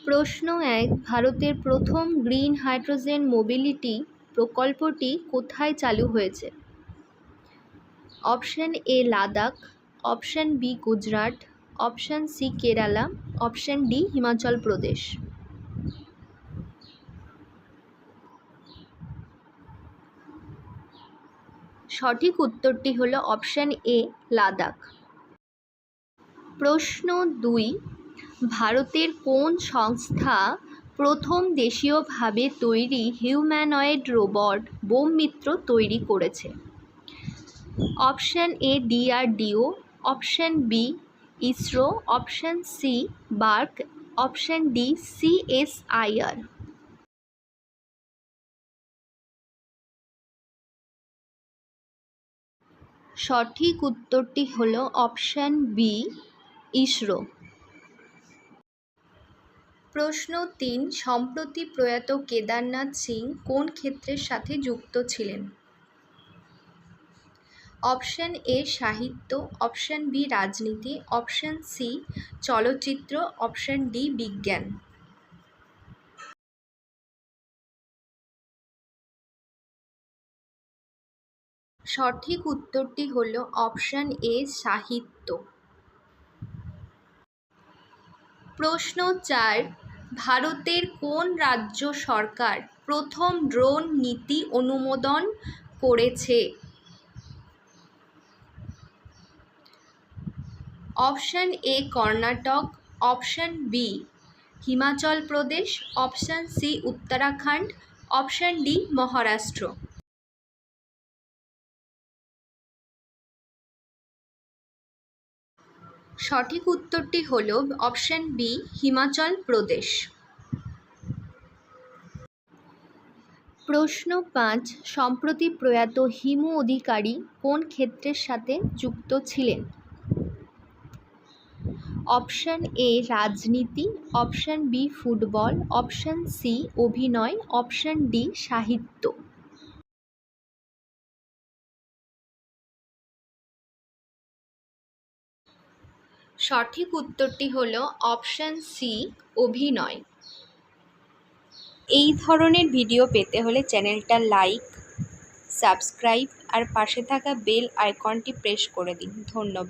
প্রশ্ন ১, ভারতের প্রথম গ্রিন হাইড্রোজেন মোবিলিটি প্রকল্পটি কোথায় চালু হয়েছে? Option A Ladakh, option B Gujarat, option C Kerala, option D Himachal Pradesh. সঠিক উত্তরটি হলো অপশন এ লাদাখ। প্রশ্ন ২, ভারতের কোন সংস্থা প্রথম দেশীয়ভাবে তৈরি হিউম্যানয়েড রোবট বোম মিত্র তৈরি করেছে? Option A DRDO, option B ISRO, option C BARC, option D CSIR। সঠিক উত্তরটি হলো অপশন বি ইসরো। প্রশ্ন ৩, সম্প্রতি প্রয়াত কেদারনাথ সিং কোন ক্ষেত্রের সাথে যুক্ত ছিলেন? অপশন এ সাহিত্য, অপশন বি রাজনীতি, অপশন সি চলচ্চিত্র, অপশন ডি বিজ্ঞান। সঠিক উত্তরটি হলো অপশন এ সাহিত্য। প্রশ্ন ৪, ভারতের কোন রাজ্য সরকার প্রথম ড্রোন নীতি অনুমোদন করেছে? Option A Karnataka, option B Himachal Pradesh, option C Uttarakhand, option D Maharashtra. সঠিক উত্তরটি হলো অপশন বি হিমাচল প্রদেশ। প্রশ্ন ৫, সম্প্রতি প্রয়াত হিমু অধিকারী কোন ক্ষেত্রের সাথে যুক্ত ছিলেন? অপশন এ রাজনীতি, option B football, option C অভিনয়, অপশন ডি সাহিত্য। সঠিক উত্তরটি হলো অপশন সি অভিনয়। এই ধরনের ভিডিও পেতে হলে চ্যানেলটা লাইক, সাবস্ক্রাইব আর পাশে থাকা বেল আইকনটি প্রেস করে দিন। ধন্যবাদ।